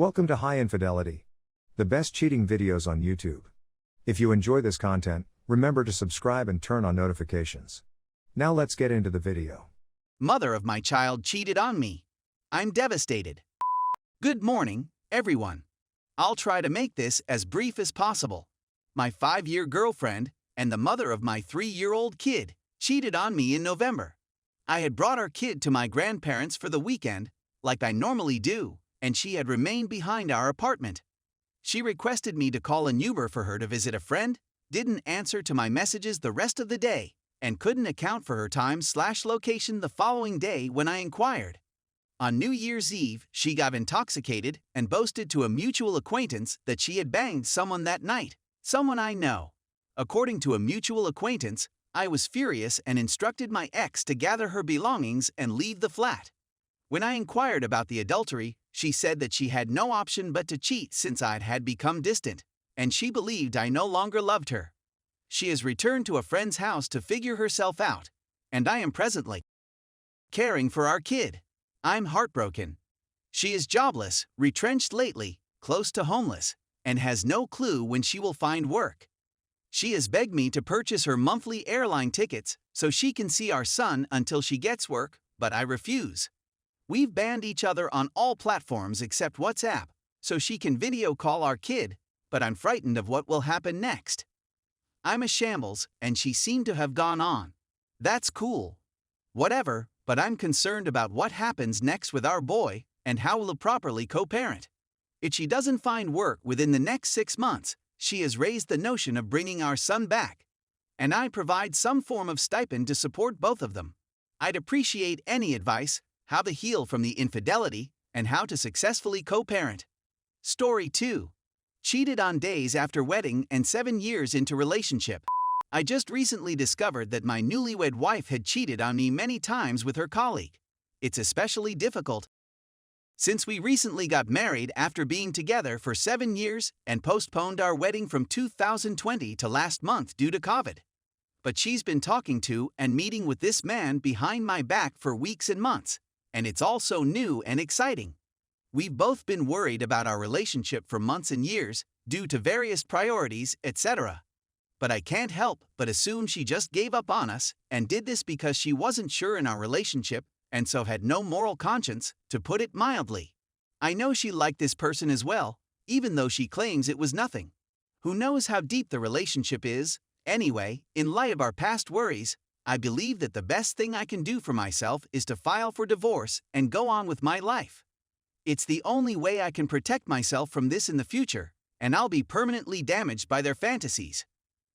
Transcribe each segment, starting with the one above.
Welcome to High Infidelity, the best cheating videos on YouTube. If you enjoy this content, remember to subscribe and turn on notifications. Now let's get into the video. Mother of my child cheated on me. I'm devastated. Good morning, everyone. I'll try to make this as brief as possible. My 5-year girlfriend and the mother of my 3-year-old kid cheated on me in November. I had brought our kid to my grandparents for the weekend, like I normally do, and she had remained behind our apartment. She requested me to call an Uber for her to visit a friend, didn't answer to my messages the rest of the day, and couldn't account for her time/location the following day when I inquired. On New Year's Eve, she got intoxicated and boasted to a mutual acquaintance that she had banged someone that night, someone I know. According to a mutual acquaintance, I was furious and instructed my ex to gather her belongings and leave the flat. When I inquired about the adultery, she said that she had no option but to cheat since I had become distant, and she believed I no longer loved her. She has returned to a friend's house to figure herself out, and I am presently caring for our kid. I'm heartbroken. She is jobless, retrenched lately, close to homeless, and has no clue when she will find work. She has begged me to purchase her monthly airline tickets so she can see our son until she gets work, but I refuse. We've banned each other on all platforms except WhatsApp, so she can video call our kid, but I'm frightened of what will happen next. I'm a shambles, and she seemed to have gone on. That's cool. Whatever, but I'm concerned about what happens next with our boy and how we'll properly co-parent. If she doesn't find work within the next 6 months, she has raised the notion of bringing our son back, and I provide some form of stipend to support both of them. I'd appreciate any advice, how to heal from the infidelity, and how to successfully co-parent. Story 2. Cheated on days after wedding and 7 years into relationship. I just recently discovered that my newlywed wife had cheated on me many times with her colleague. It's especially difficult since we recently got married after being together for 7 years and postponed our wedding from 2020 to last month due to COVID. But she's been talking to and meeting with this man behind my back for weeks and months, and it's all so new and exciting. We've both been worried about our relationship for months and years due to various priorities, etc. But I can't help but assume she just gave up on us and did this because she wasn't sure in our relationship and so had no moral conscience, to put it mildly. I know she liked this person as well, even though she claims it was nothing. Who knows how deep the relationship is? Anyway, in light of our past worries, I believe that the best thing I can do for myself is to file for divorce and go on with my life. It's the only way I can protect myself from this in the future, and I'll be permanently damaged by their fantasies.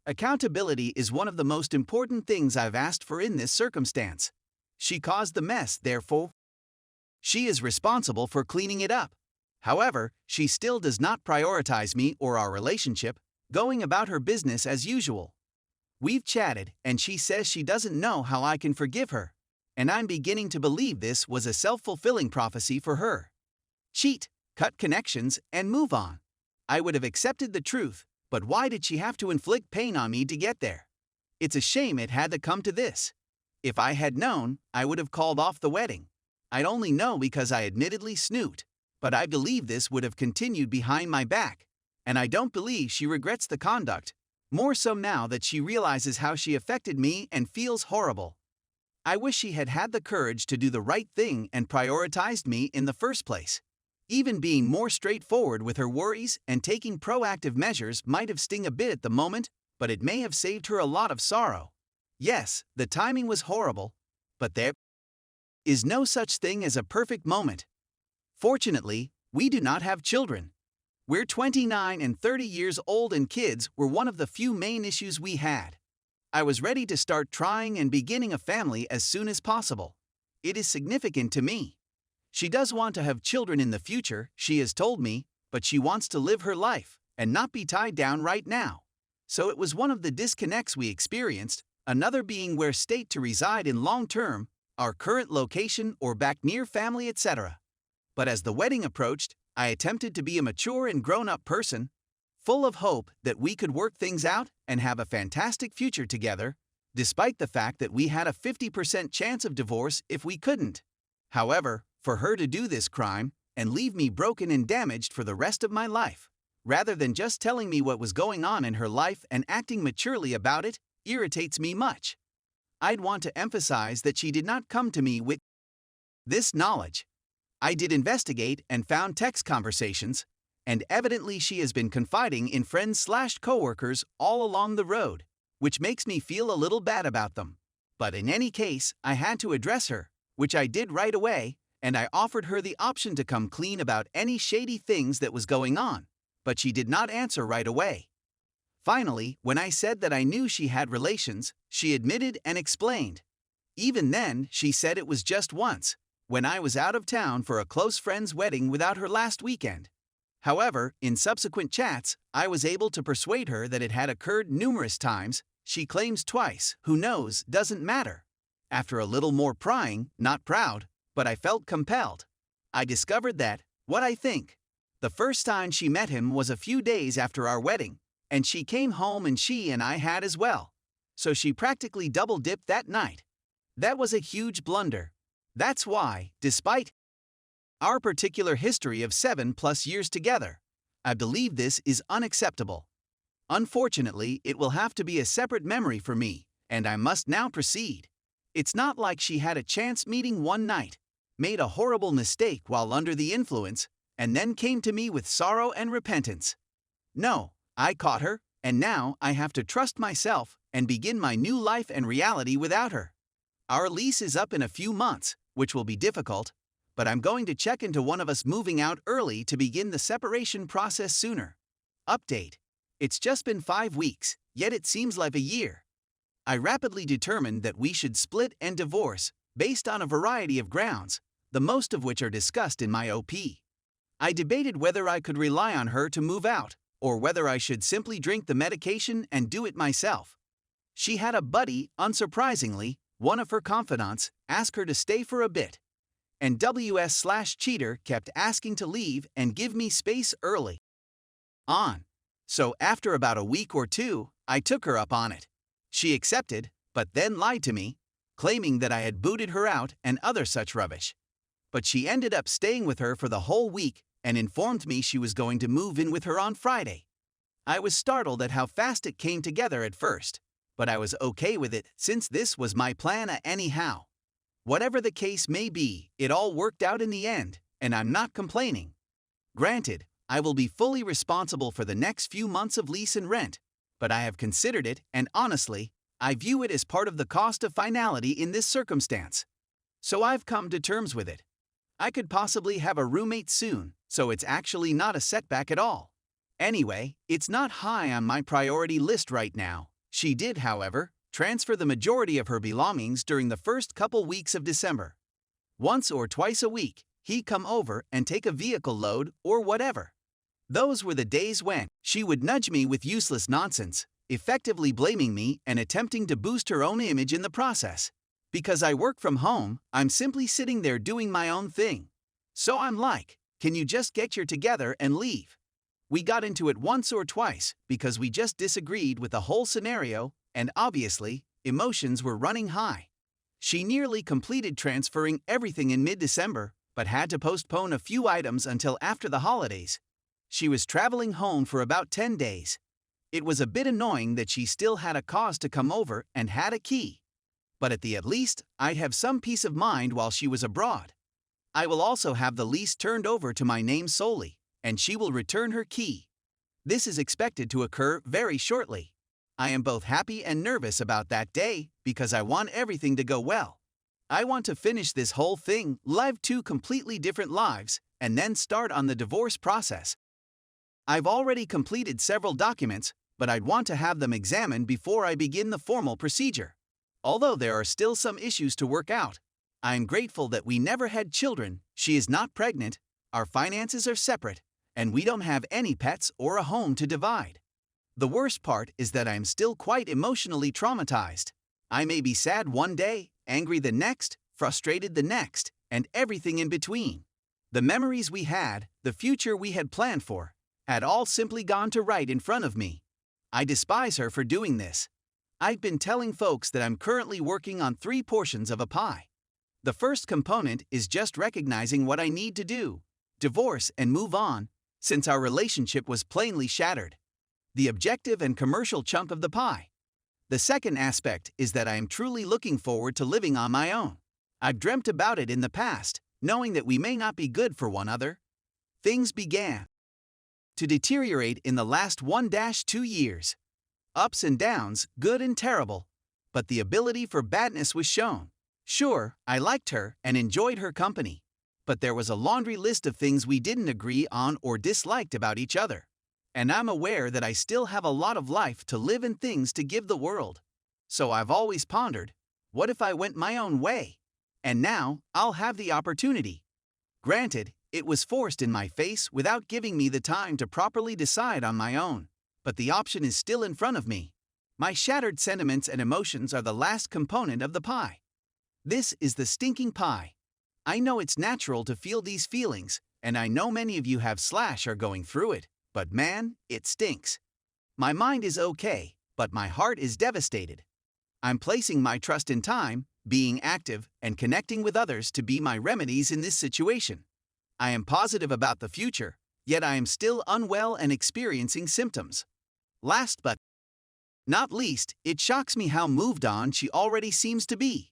Accountability is one of the most important things I've asked for in this circumstance. She caused the mess, therefore, she is responsible for cleaning it up. However, she still does not prioritize me or our relationship, going about her business as usual. We've chatted, and she says she doesn't know how I can forgive her, and I'm beginning to believe this was a self-fulfilling prophecy for her. Cheat, cut connections, and move on. I would have accepted the truth, but why did she have to inflict pain on me to get there? It's a shame it had to come to this. If I had known, I would have called off the wedding. I'd only know because I admittedly snooped, but I believe this would have continued behind my back, and I don't believe she regrets the conduct, more so now that she realizes how she affected me and feels horrible. I wish she had had the courage to do the right thing and prioritized me in the first place. Even being more straightforward with her worries and taking proactive measures might have stung a bit at the moment, but it may have saved her a lot of sorrow. Yes, the timing was horrible, but there is no such thing as a perfect moment. Fortunately, we do not have children. We're 29 and 30 years old, and kids were one of the few main issues we had. I was ready to start trying and beginning a family as soon as possible. It is significant to me. She does want to have children in the future, she has told me, but she wants to live her life and not be tied down right now. So it was one of the disconnects we experienced, another being where state to reside in long term, our current location or back near family, etc. But as the wedding approached, I attempted to be a mature and grown-up person, full of hope that we could work things out and have a fantastic future together, despite the fact that we had a 50% chance of divorce if we couldn't. However, for her to do this crime, and leave me broken and damaged for the rest of my life. Rather than just telling me what was going on in her life and acting maturely about it, irritates me much. I'd want to emphasize that she did not come to me with this knowledge. I did investigate and found text conversations, and evidently she has been confiding in friends/coworkers all along the road, which makes me feel a little bad about them. But in any case, I had to address her, which I did right away, and I offered her the option to come clean about any shady things that was going on, but she did not answer right away. Finally, when I said that I knew she had relations, she admitted and explained. Even then, she said it was just once, when I was out of town for a close friend's wedding without her last weekend. However, in subsequent chats, I was able to persuade her that it had occurred numerous times. She claims twice, who knows, doesn't matter. After a little more prying, not proud, but I felt compelled. I discovered that, what I think, the first time she met him was a few days after our wedding, and she came home and she and I had as well. So she practically double-dipped that night. That was a huge blunder. That's why, despite our particular history of 7+ years together, I believe this is unacceptable. Unfortunately, it will have to be a separate memory for me, and I must now proceed. It's not like she had a chance meeting one night, made a horrible mistake while under the influence, and then came to me with sorrow and repentance. No, I caught her, and now I have to trust myself and begin my new life and reality without her. Our lease is up in a few months, which will be difficult, but I'm going to check into one of us moving out early to begin the separation process sooner. Update. It's just been 5 weeks, yet it seems like a year. I rapidly determined that we should split and divorce based on a variety of grounds, the most of which are discussed in my OP. I debated whether I could rely on her to move out, or whether I should simply drink the medication and do it myself. She had a buddy, unsurprisingly, one of her confidants, ask her to stay for a bit, and WS/cheater kept asking to leave and give me space early on. So after about a week or two, I took her up on it. She accepted, but then lied to me, claiming that I had booted her out and other such rubbish. But she ended up staying with her for the whole week and informed me she was going to move in with her on Friday. I was startled at how fast it came together at first, but I was okay with it since this was my plan anyhow. Whatever the case may be, it all worked out in the end, and I'm not complaining. Granted, I will be fully responsible for the next few months of lease and rent, but I have considered it, and honestly, I view it as part of the cost of finality in this circumstance. So I've come to terms with it. I could possibly have a roommate soon, so it's actually not a setback at all. Anyway, it's not high on my priority list right now. She did, however, transfer the majority of her belongings during the first couple weeks of December. Once or twice a week, he'd come over and take a vehicle load or whatever. Those were the days when she would nudge me with useless nonsense, effectively blaming me and attempting to boost her own image in the process. Because I work from home, I'm simply sitting there doing my own thing. So I'm like, can you just get your together and leave? We got into it once or twice because we just disagreed with the whole scenario, and obviously, emotions were running high. She nearly completed transferring everything in mid-December, but had to postpone a few items until after the holidays. She was traveling home for about 10 days. It was a bit annoying that she still had a cause to come over and had a key. But at the least, I'd have some peace of mind while she was abroad. I will also have the lease turned over to my name solely, and she will return her key. This is expected to occur very shortly. I am both happy and nervous about that day because I want everything to go well. I want to finish this whole thing, live 2 completely different lives, and then start on the divorce process. I've already completed several documents, but I'd want to have them examined before I begin the formal procedure. Although there are still some issues to work out, I am grateful that we never had children, she is not pregnant, our finances are separate, and we don't have any pets or a home to divide. The worst part is that I am still quite emotionally traumatized. I may be sad one day, angry the next, frustrated the next, and everything in between. The memories we had, the future we had planned for, had all simply gone to right in front of me. I despise her for doing this. I've been telling folks that I'm currently working on 3 portions of a pie. The first component is just recognizing what I need to do. divorce, and move on, since our relationship was plainly shattered. The objective and commercial chunk of the pie. The second aspect is that I am truly looking forward to living on my own. I've dreamt about it in the past, knowing that we may not be good for one another. Things began to deteriorate in the last 1-2 years. Ups and downs, good and terrible, but the ability for badness was shown. Sure, I liked her and enjoyed her company, but there was a laundry list of things we didn't agree on or disliked about each other. And I'm aware that I still have a lot of life to live and things to give the world. So I've always pondered, what if I went my own way? And now, I'll have the opportunity. Granted, it was forced in my face without giving me the time to properly decide on my own, but the option is still in front of me. My shattered sentiments and emotions are the last component of the pie. This is the stinking pie. I know it's natural to feel these feelings, and I know many of you are going through it, but man, it stinks. My mind is okay, but my heart is devastated. I'm placing my trust in time, being active, and connecting with others to be my remedies in this situation. I am positive about the future, yet I am still unwell and experiencing symptoms. Last but not least, it shocks me how moved on she already seems to be.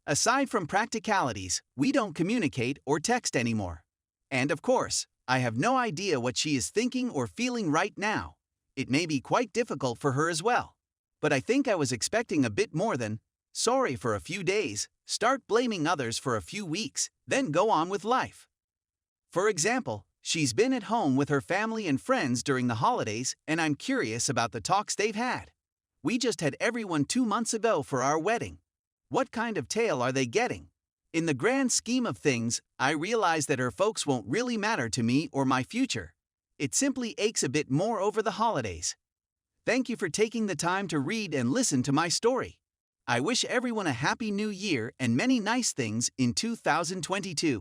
Aside from practicalities, we don't communicate or text anymore. And of course, I have no idea what she is thinking or feeling right now. It may be quite difficult for her as well. But I think I was expecting a bit more than, sorry for a few days, start blaming others for a few weeks, then go on with life. For example, she's been at home with her family and friends during the holidays, and I'm curious about the talks they've had. We just had everyone 2 months ago for our wedding. What kind of tale are they getting? In the grand scheme of things, I realize that her folks won't really matter to me or my future. It simply aches a bit more over the holidays. Thank you for taking the time to read and listen to my story. I wish everyone a happy new year and many nice things in 2022.